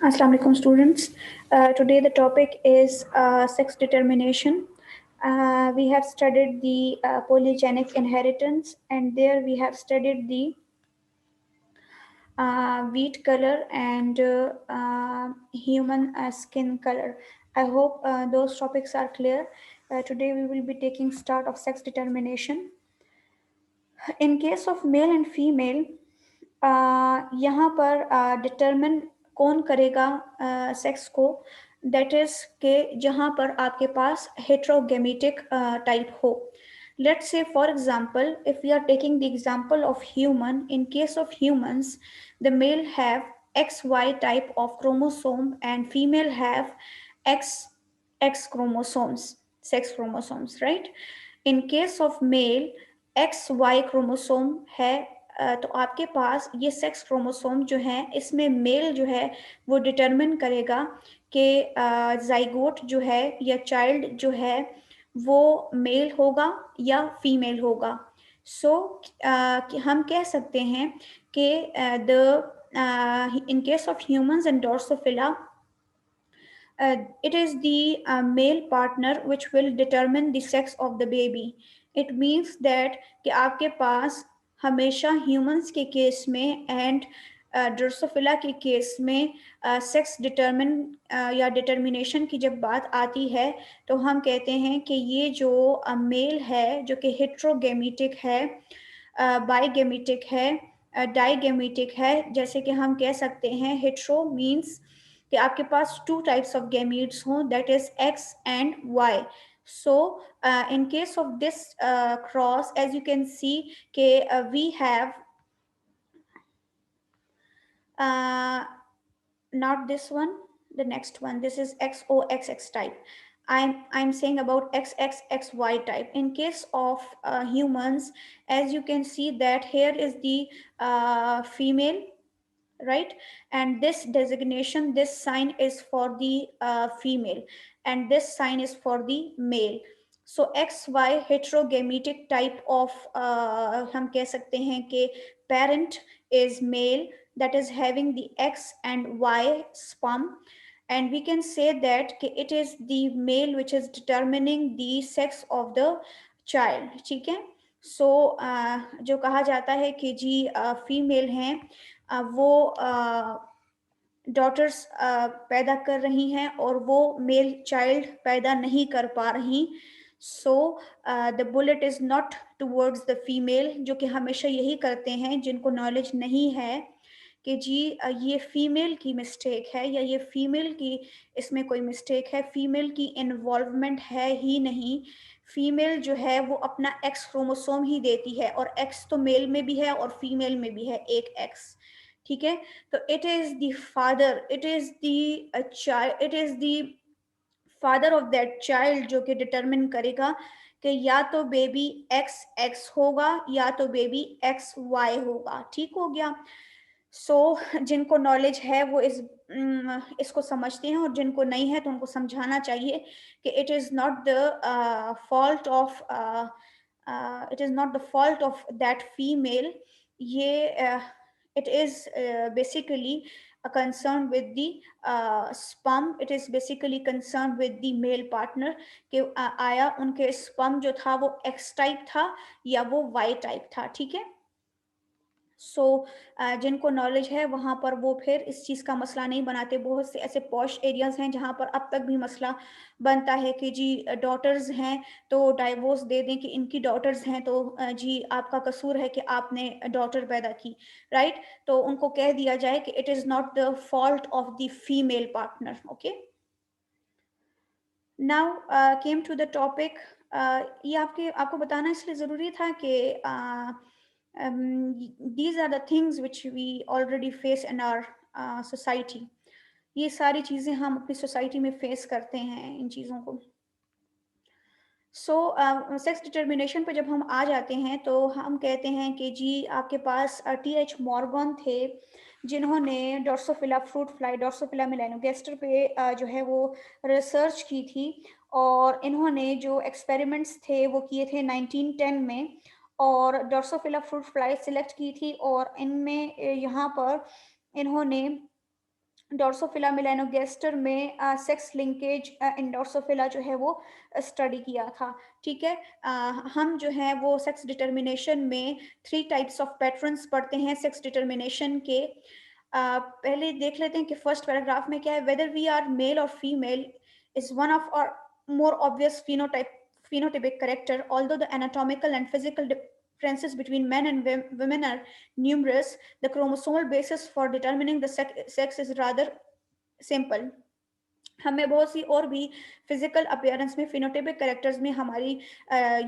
Assalamu alaikum students. Today the topic is sex determination. We have studied the polygenic inheritance, and there we have studied the wheat color and human skin color. I hope those topics are clear. Today we will be taking start of sex determination. In case of male and female, यहाँ पर determine कौन करेगा sex को, that is के जहाँ पर आपके पास heterogametic type हो. Let's say for example, if we are taking the example of human, in case of humans, the male have XY type of chromosome and female have XX chromosomes, sex chromosomes, right? In case of male, XY chromosome है, तो आपके पास ये sex chromosome जो है, इसमें mail जो है वो डिटरमिन करेगा कि जाइगोट जो है या चाइल्ड जो है वो मेल होगा या फीमेल होगा. सो हम कह सकते हैं कि the in case of humans and Drosophila, it is the male partner which will determine the sex of the baby. It means that कि आपके पास हमेशा humans के केस में and ड्रोसोफिला के केस में सेक्स डिटरमिन या डिटर्मिनेशन की जब बात आती है तो हम कहते हैं कि ये जो मेल है जो कि हेट्रोगेमेटिक है, बाइगेमेटिक है, डाइगेमेटिक है. जैसे कि हम कह सकते हैं हेट्रो मीन्स कि आपके पास टू टाइप्स ऑफ गैमीट्स हों, that is X and Y. So in case of this cross, as you can see we have uh, not this one, the next one, this is XOXX type. I'm saying about XXXY type. In case of humans, as you can see that here is the female, right? And this designation, this sign is for the female and this sign is for the male. So XY heterogametic type of हम कह सकते हैं कि parent is male, that is having the X and Y sperm, and we can say that it is the male which is determining the sex of the child. ठीक है. सो जो कहा जाता है कि जी फीमेल हैं, वो डॉटर्स पैदा कर रही हैं और वो मेल चाइल्ड पैदा नहीं कर पा रही. So the bullet is not towards the female, जो कि हमेशा यही करते हैं जिनको नॉलेज नहीं है कि जी ये फीमेल की मिस्टेक है या ये फीमेल की इसमें कोई मिस्टेक है. फीमेल की इन्वॉल्वमेंट है ही नहीं. फीमेल जो है वो अपना एक्स क्रोमोसोम ही देती है और एक्स तो मेल में भी है और फीमेल में भी है एक एक्स. ठीक है. तो it is the father, it is the child, it is the father of that child जो कि डिटरमिन करेगा कि या तो बेबी एक्स एक्स होगा या तो बेबी एक्स वाई होगा. ठीक हो गया. सो जिनको नॉलेज है वो इसको समझते हैं और जिनको नहीं है तो उनको समझाना चाहिए कि it is not the fault of it is not the fault of that female. ये it is basically concerned with the sperm. It is basically concerned with the male partner कि आया उनके sperm जो था वो X टाइप था या वो Y टाइप था. ठीक है. सो जिनको नॉलेज है वहाँ पर वो फिर इस चीज़ का मसला नहीं बनाते. बहुत से ऐसे पॉश एरियाज़ हैं जहाँ पर अब तक भी मसला बनता है कि जी डॉटर्स हैं तो डाइवोर्स दे दें कि इनकी डॉटर्स हैं तो जी आपका कसूर है कि आपने डॉटर पैदा की, राइट? तो उनको कह दिया जाए कि it is not the fault of the female partner. Okay. Now came to the topic. ये आपको बताना इसलिए ज़रूरी था कि these are the things which we already face in our society. ये सारी चीज़ें हम अपनी सोसाइटी में फेस करते हैं इन चीज़ों को. सो सेक्स डिटर्मिनेशन पे जब हम आ जाते हैं तो हम कहते हैं कि जी आपके पास T.H. मॉर्गन थे जिन्होंने Drosophila fruit fly, Drosophila melanogaster पे जो है वो रिसर्च की थी और इन्होंने जो एक्सपेरिमेंट्स थे वो किए थे 1910 में और ड्रोसोफिला फ्रूट फ्लाई सिलेक्ट की थी और इनमें यहाँ पर इन्होंने डोर्सोफिला मेलानोगेस्टर में सेक्स लिंकेज इन डोर्सोफिला जो है वो स्टडी किया था। ठीक है, हम जो है वो सेक्स डिटर्मिनेशन में 3 टाइप्स ऑफ पैटर्न्स पढ़ते हैं सेक्स डिटर्मिनेशन के। पहले देख लेते हैं कि फर्स्ट पैराग्राफ में क्या है। वेदर वी आर मेल और फीमेल इज वन ऑफ और मोर obvious phenotypic character, although the anatomical and physical differences between men and women are numerous. The chromosomal basis for determining the sex is rather simple. हमें बहुत सी और भी physical appearance में phenotypic characters में हमारी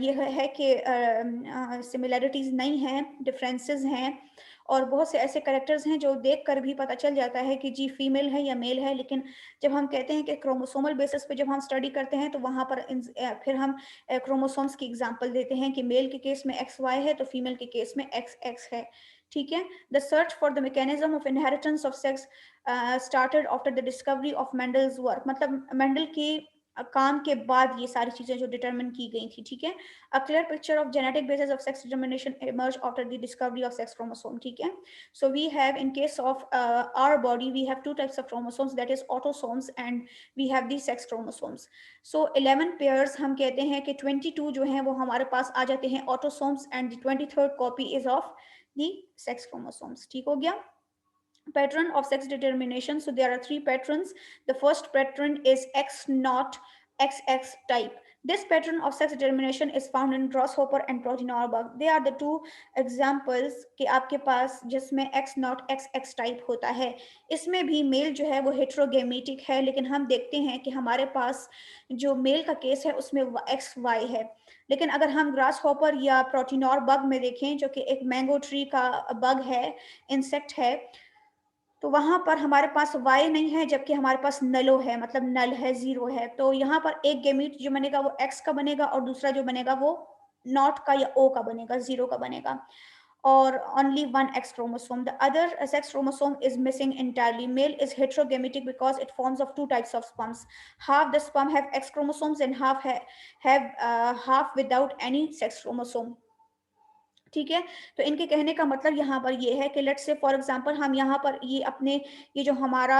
ये है कि सिमिलैरिटीज नहीं हैं, डिफरेंसेस हैं, और बहुत से ऐसे कैरेक्टर्स हैं जो देख कर भी पता चल जाता है कि जी फीमेल है या मेल है। लेकिन जब हम कहते हैं कि क्रोमोसोमल बेसिस पे जब हम स्टडी करते हैं तो वहाँ पर फिर हम क्रोमोसोम्स की एग्जांपल देते हैं कि मेल के केस में एक्स वाई है तो फीमेल के केस में एक्स एक्स है। ठीक है, the search for the mechanism of inheritance of sex started after the discovery of Mendel's work, मतलब मेंडल की काम के बाद ये सारी चीजें जो डिटरमिन की गई थी। ठीक है, a clear picture of genetic basis of sex determination emerge after the discovery of sex chromosome. ठीक है, so we have in case of our body we have 2 types of chromosomes, that is autosomes and we have the sex chromosomes. So 11 pairs हम कहते हैं कि 22 जो हैं वो हमारे पास आ जाते हैं autosomes and the 23rd copy is of the sex chromosomes. ठीक हो गया। Pattern of sex determination, so there are 3 patterns. The first pattern is X naught XX type. This pattern of sex determination is found in grasshopper and proteinor bug. They are the 2 examples कि आपके पास जिसमें X naught XX type होता है। इसमें भी mail जो है वो हेट्रोगेमेटिक है, लेकिन हम देखते हैं कि हमारे पास जो मेल का केस है उसमें XY है। लेकिन अगर हम ग्रास हॉपर या प्रोटीनोर बग में देखें, जो कि एक मैंगो ट्री का बग है, इंसेक्ट है, तो वहां पर हमारे पास वाई नहीं है, जबकि हमारे पास नलो है, मतलब नल है, जीरो है। तो यहाँ पर एक गेमीट जो बनेगा वो एक्स का बनेगा और दूसरा जो बनेगा वो नॉट का या ओ का बनेगा, जीरो का बनेगा, और only one X chromosome. The other sex chromosome is missing entirely. Male is heterogametic because it forms of 2 types of sperms. Half the sperm have X chromosomes and half without any sex chromosome. ठीक है, तो इनके कहने का मतलब यहाँ पर ये है कि लेट्स से फॉर एग्जांपल हम यहाँ पर ये अपने ये जो हमारा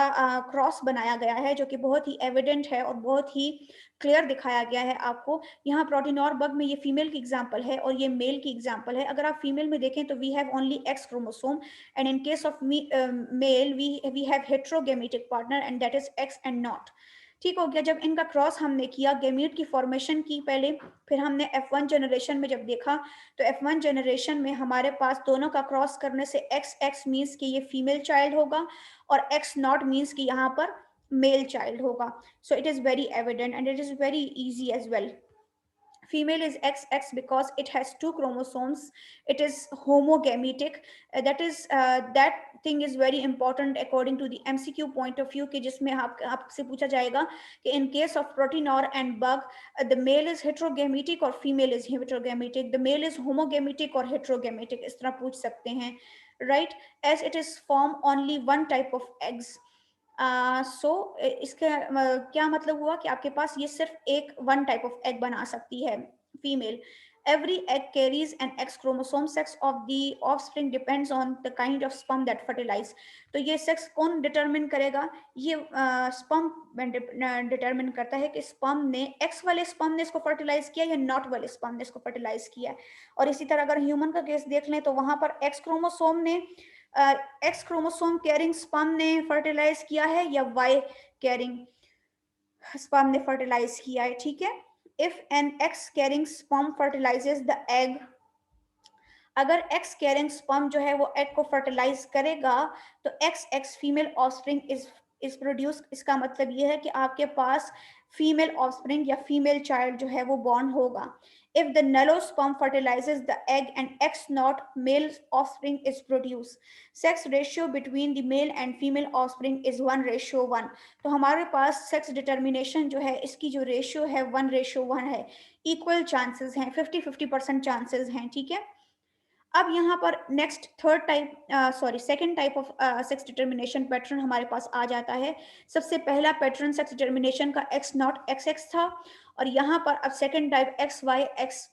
क्रॉस बनाया गया है जो कि बहुत ही एविडेंट है और बहुत ही क्लियर दिखाया गया है आपको। यहाँ प्रोटीन और बग में ये फीमेल की एग्जांपल है और ये मेल की एग्जांपल है। अगर आप फीमेल में देखें तो we have only X chromosome and in case of male we have heterogametic partner and that is X and nought. ठीक हो गया। जब इनका क्रॉस हमने किया, गेमीट की फॉर्मेशन की पहले, फिर हमने F1 जनरेशन में जब देखा तो F1 जनरेशन में हमारे पास दोनों का क्रॉस करने से एक्स एक्स मीन्स कि ये फीमेल चाइल्ड होगा और एक्स नॉट मीन्स कि यहाँ पर मेल चाइल्ड होगा। So it is very evident and it is very easy as well. Female is XX because it has 2 chromosomes. It is homogametic. That thing is very important according to the MCQ point of view कि जिसमें आपसे पूछा जाएगा कि in case of protein and bug the male is heterogametic or female is heterogametic, the male is homogametic or heterogametic, इस तरह पूछ सकते हैं, right? As it is form only one type of eggs. सो इसका क्या मतलब हुआ कि आपके पास ये सिर्फ एक वन टाइप ऑफ एग बना सकती है female. Every egg carries an X chromosome. Sex of the offspring depends on the kind of sperm that fertilize. तो ये सेक्स कौन डिटरमिन करेगा? ये स्पर्म डिटरमिन करता है कि स्पर्म ने एक्स वाले स्पर्म ने इसको फर्टिलाइज किया या नॉट वाले स्पर्म ने इसको फर्टिलाइज किया। और इसी तरह अगर ह्यूमन का केस देख लें तो वहां पर एक्स क्रोमोसोम ने एक्स क्रोमोसोम कैरिंग स्पर्म ने फर्टिलाइज किया है या वाई कैरिंग स्पर्म ने फर्टिलाइज किया है। ठीक है, if an X carrying sperm fertilizes the egg, अगर एक्स कैरिंग स्पर्म जो है वो एग को फर्टिलाइज करेगा तो X X female offspring is produce. इसका मतलब ये है कि आपके पास फीमेल ऑफस्प्रिंग या फीमेल चाइल्ड जो है वो बॉर्न होगा। If the nullo sperm fertilizes the egg and X naught male offspring is produced. Sex ratio between the male and female offspring is 1:1। तो हमारे पास सेक्स डिटर्मिनेशन जो है इसकी जो रेशियो है 1:1 है। इक्वल चांसेस हैं, 50-50% चांसेस हैं। ठीक है, अब यहाँ पर next second type of sex determination pattern हमारे पास आ जाता है। सबसे पहला पैटर्न सेक्स डिटर्मिनेशन का एक्स नॉट एक्स एक्स था और यहाँ पर अब second type X Y X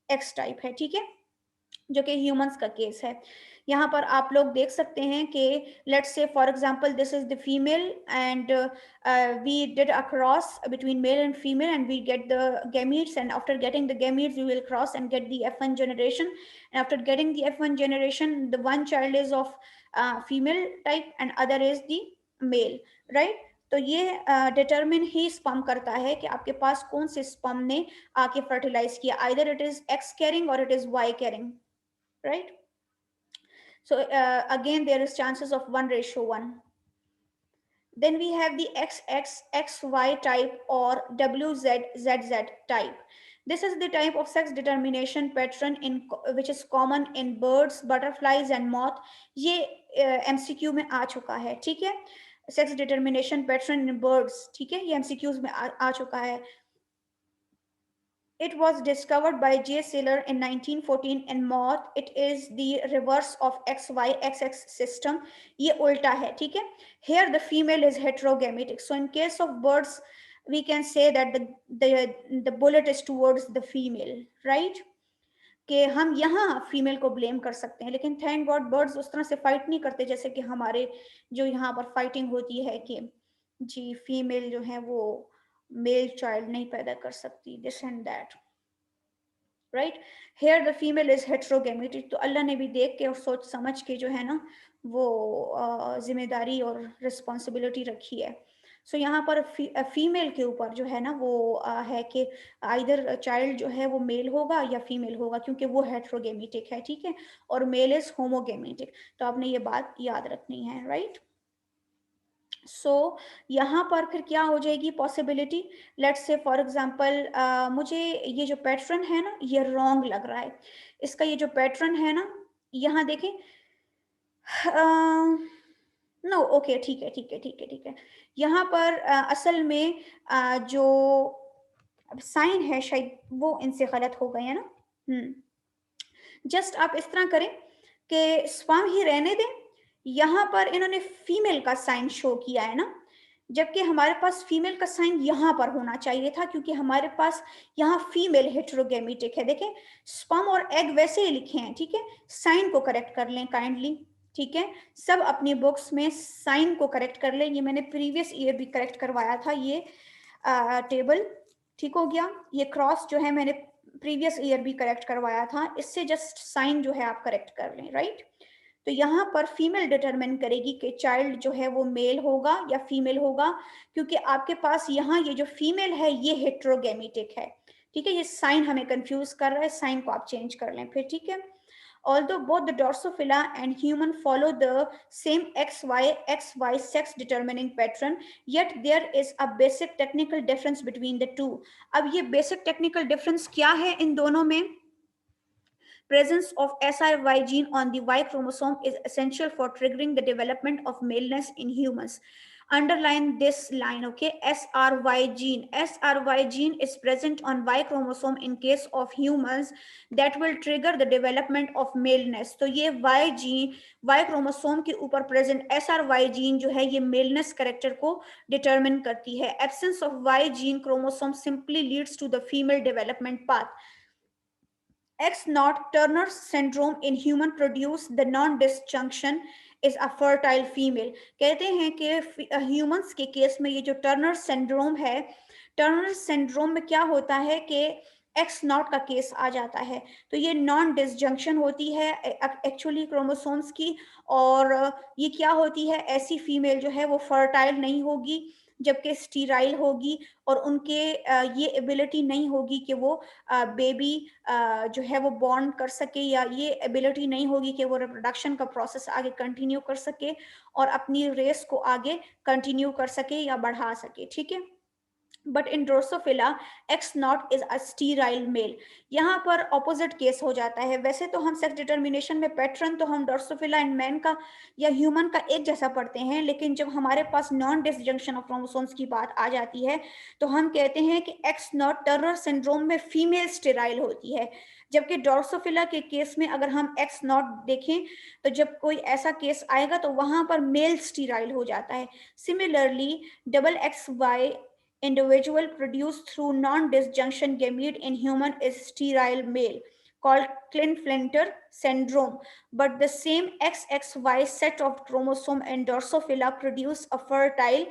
X type है। ठीक है, जो कि ह्यूमंस का केस है। यहाँ पर आप लोग देख सकते हैं कि let's say for example this is the female and we did a cross between male and female and we get the gametes, and after getting the gametes we will cross and get the F1 generation, and after getting the F1 generation the one child is of female type and other is the male, right? तो ये determine ही sperm करता है कि आपके पास कौन से sperm ने आके फर्टिलाइज किया, either it is X carrying और it is Y carrying, right? So again there is chances of 1:1. Then we have the XXXY type or WZZZ type. This is the type of sex determination pattern in which is common in birds, butterflies and moth. ये MCQ में आ चुका है, ठीक है? Sex determination pattern in birds, ठीक है, ये MCQs में आ चुका है। It was discovered by J. Saylor in 1914 in moth. It is the reverse of XYXX system. ये उल्टा है, ठीक है? Here the female is heterogametic. So in case of birds, we can say that the bullet is towards the female, right? कि हम यहाँ female को blame कर सकते हैं, लेकिन थैंक गॉड बर्ड्स उस तरह से फाइट नहीं करते जैसे कि हमारे जो यहाँ पर फाइटिंग होती है कि जी फीमेल जो है वो मेल चाइल्ड नहीं पैदा कर सकती, this and that, right? Here the female is heterogametic. तो अल्लाह ने भी देख के और सोच समझ के जो है ना वो जिम्मेदारी और रिस्पॉन्सिबिलिटी रखी है। सो यहाँ पर फीमेल के ऊपर जो है ना वो है कि आइदर चाइल्ड जो है वो मेल होगा या फीमेल होगा, क्योंकि वो हेट्रोगेमेटिक है, ठीक है, और मेल इज होमोगेमेटिक। तो आपने ये बात याद रखनी है, राइट? सो यहाँ पर फिर क्या हो जाएगी possibility, let's say for example मुझे ये जो पैटर्न है ना ये रॉन्ग लग रहा है, इसका ये जो पैटर्न है ना यहाँ देखें, नो ओके ठीक है ठीक है ठीक है ठीक है, यहाँ पर असल में जो साइन है शायद वो इनसे गलत हो गए हैं ना। जस्ट आप इस तरह करें कि स्पर्म ही रहने दें, यहाँ पर इन्होंने फीमेल का साइन शो किया है ना, जबकि हमारे पास फीमेल का साइन यहाँ पर होना चाहिए था, क्योंकि हमारे पास यहाँ फीमेल हेट्रोगेमेटिक है। देखें स्पर्म और एग वैसे ही लिखे हैं, ठीक है, साइन को करेक्ट कर लें काइंडली, ठीक है, सब अपनी बुक्स में साइन को करेक्ट कर लें। ये मैंने प्रीवियस ईयर भी करेक्ट करवाया था ये टेबल, ठीक हो गया। ये क्रॉस जो है मैंने प्रीवियस ईयर भी करेक्ट करवाया था, इससे जस्ट साइन जो है आप करेक्ट कर लें, राइट? तो यहाँ पर फीमेल डिटरमिन करेगी कि चाइल्ड जो है वो मेल होगा या फीमेल होगा, क्योंकि आपके पास यहाँ ये जो फीमेल है ये हेट्रोगेमेटिक है, ठीक है, ये साइन हमें कंफ्यूज कर रहा है, साइन को आप चेंज कर लें फिर, ठीक है। Although both the Drosophila and human follow the same XY sex determining pattern, yet there is a basic technical difference between the two. अब ये basic technical difference क्या है इन दोनों में? Presence of SRY gene on the Y chromosome is essential for triggering the development of maleness in humans. Underline this line, okay? SRY gene is present on Y chromosome in case of humans that will trigger the development of maleness. तो ये Y gene, Y chromosome के ऊपर present SRY gene जो है ये maleness character को determine करती है. Absence of Y gene chromosome simply leads to the female development path. X0 Turner syndrome in human produce the non-disjunction is a fertile female. कहते हैं कि humans के केस में ये जो टर्नर सिंड्रोम है, टर्नर सिंड्रोम में क्या होता है कि X0 का केस आ जाता है, तो ये नॉन डिसजंक्शन होती है एक्चुअली क्रोमोसोम्स की, और ये क्या होती है, ऐसी फीमेल जो है वो फर्टाइल नहीं होगी, जबकि स्टीराइल होगी, और उनके ये एबिलिटी नहीं होगी कि वो बेबी जो है वो बॉर्न कर सके, या ये एबिलिटी नहीं होगी कि वो रिप्रोडक्शन का प्रोसेस आगे कंटिन्यू कर सके और अपनी रेस को आगे कंटिन्यू कर सके या बढ़ा सके, ठीक है। But in Drosophila X0 is a sterile male. यहाँ पर ऑपोजिट केस हो जाता है। वैसे तो हम सेक्स डिटर्मिनेशन में पैटर्न तो हम ड्रोसोफिला एंड मैन का या ह्यूमन का एक जैसा पढ़ते हैं, लेकिन जब हमारे पास नॉन डिसजंक्शन ऑफ क्रोमोसोम्स की बात आ जाती है तो हम कहते हैं कि X0 टर्नर सिंड्रोम में फीमेल स्टेराइल होती है, जबकि ड्रोसोफिला के केस में अगर हम X0 देखें तो जब कोई ऐसा केस आएगा तो वहां पर मेल स्टीराइल हो जाता है। Similarly double XY individual produced through non-disjunction gamete in human is sterile male. called Klinefelter syndrome, but the same XXY set of chromosome in Drosophila produce a fertile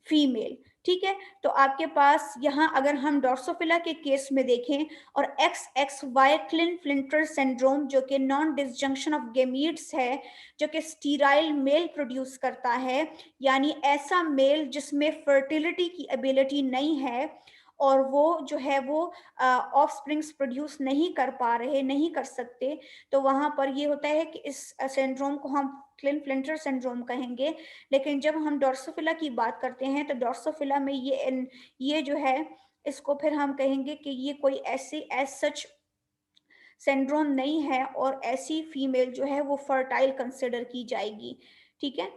female. ठीक है, तो आपके पास यहाँ अगर हम डॉर्सोफिला के केस में देखें और एक्स एक्स वाई क्लिनफ्लिंटर सिंड्रोम जो कि नॉन डिसजंक्शन ऑफ गेमीट्स है, जो कि स्टीराइल मेल प्रोड्यूस करता है, यानी ऐसा मेल जिसमें फर्टिलिटी की एबिलिटी नहीं है और वो जो है वो ऑफ स्प्रिंग्स प्रोड्यूस नहीं कर पा रहे, नहीं कर सकते, तो वहां पर ये होता है कि इस सिंड्रोम को हम क्लिनफ्लिंटर सिंड्रोम कहेंगे। लेकिन जब हम डॉर्सोफिला की बात करते हैं तो डॉर्सोफिला में ये जो है इसको फिर हम कहेंगे कि ये कोई ऐसी एज सच सिंड्रोम नहीं है और ऐसी फीमेल जो है वो फर्टाइल कंसिडर की जाएगी। ठीक है,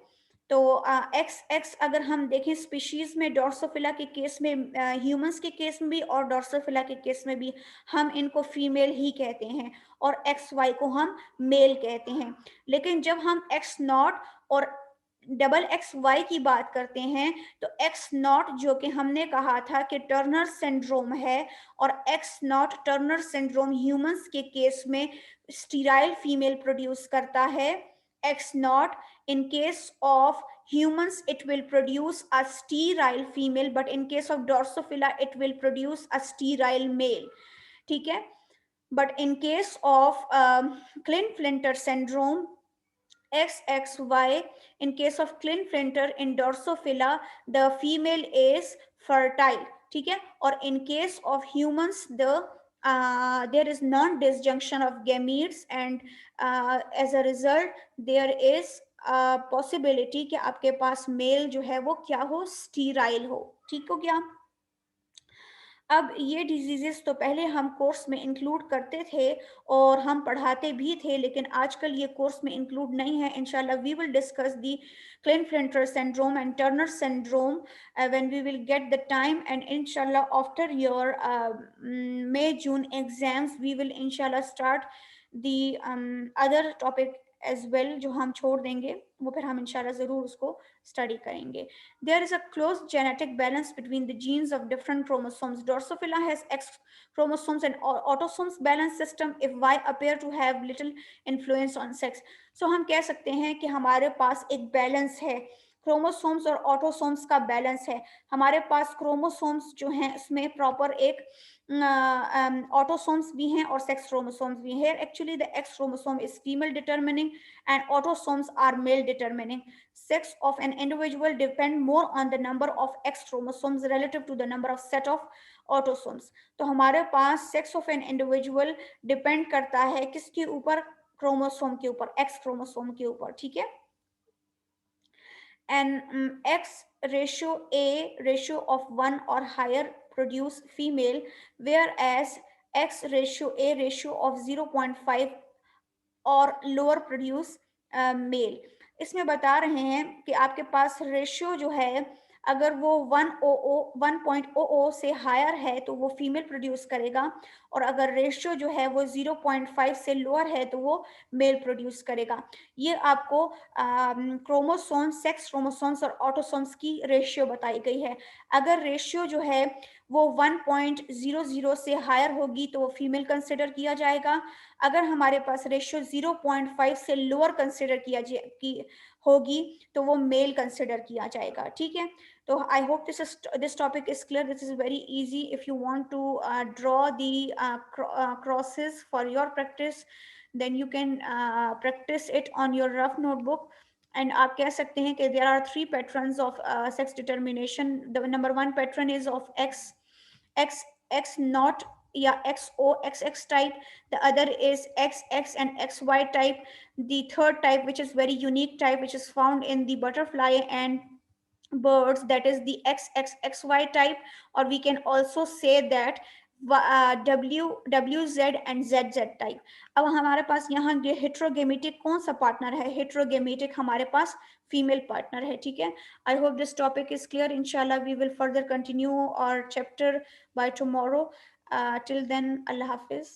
तो एक्स एक्स अगर हम देखें स्पीशीज में डॉर्सोफिला के केस में, ह्यूमंस के केस में भी और डॉर्सोफिला के केस में भी हम इनको फीमेल ही कहते हैं और एक्स वाई को हम मेल कहते हैं। लेकिन जब हम एक्स नॉट और डबल एक्स वाई की बात करते हैं तो एक्स नॉट जो कि हमने कहा था कि टर्नर सिंड्रोम है और x not Turner syndrome humans के केस में स्टीराइल फीमेल प्रोड्यूस करता है। X not in case of humans it will produce a sterile female, but in case of Drosophila it will produce a sterile male। ठीक है, but in case of Klinefelter syndrome XXY, in case of Klinefelter in Drosophila the female is fertile। ठीक है, और in case of humans there is non-disjunction of gametes and as a result there is possibility कि आपके पास mail जो है वो क्या हो, स्टीराइल हो। ठीक हो गया। अब ये डिजीजेस तो पहले हम कोर्स में इंक्लूड करते थे और हम पढ़ाते भी थे, लेकिन आजकल ये कोर्स में इंक्लूड नहीं है। इंशाल्लाह we will discuss the Klinefelter syndrome and Turner syndrome when we will get the time, and inshallah after your May June exams we will inshallah start the other topic as well जो हम छोड़ देंगे वो फिर हम इंशाल्लाह ज़रूर उसको स्टडी करेंगे। There is a close genetic balance between the genes of different chromosomes. Drosophila has X chromosomes and autosomes balance system if Y appear to have little influence on sex. So हम कह सकते हैं कि हमारे पास एक balance है, chromosomes और autosomes का बैलेंस है। हमारे पास क्रोमोसोम्स जो हैं उसमें प्रॉपर एक ऑटोसोम्स भी हैं और सेक्स क्रोमोसोम्स भी हैं। Actually the x chromosome is female determining and autosomes are male determining. Sex of an individual depend more on the number of X chromosomes relative to the number of set of autosomes. तो हमारे पास sex of an individual depend करता है किसके ऊपर, chromosome के ऊपर, X chromosome के ऊपर। ठीक है, and X ratio A ratio of 1 or higher produce female, whereas X ratio A ratio of 0.5 और लोअर प्रोड्यूस मेल। इसमें बता रहे हैं कि आपके पास रेशियो जो है अगर वो 1.00 से हायर है तो वो फीमेल प्रोड्यूस करेगा, और अगर रेशियो जो है वो 0.5 से लोअर है तो वो मेल प्रोड्यूस करेगा। ये आपको क्रोमोसोम्स, सेक्स क्रोमोसोम्स और ऑटोसोम्स की रेशियो बताई गई है। अगर रेशियो जो है वो 1.00 से हायर होगी तो वो फीमेल कंसिडर किया जाएगा। अगर हमारे पास रेशियो 0.5 से लोअर कंसिडर होगी तो वो मेल कंसिडर किया जाएगा। ठीक है, तो I hope this topic is clear. This is very easy. If you want to draw the crosses for your practice then you can practice it on your rough notebook, and आप कह सकते हैं कि there are 3 patterns of sex determination. The number 1 pattern is of x not या XO XX type, the other is XX and XY type, the third type which is very unique type which is found in the butterfly and birds, that is the XXXY type, or we can also say that WZ and ZZ type। अब हमारे पास यहाँ heterogametic कौन सा partner है, heterogametic हमारे पास female partner है। ठीक है, आई hope this topic is clear. इंशाल्लाह वी विल फर्दर कंटिन्यू और chapter by tomorrow. Till then, Allah Hafiz.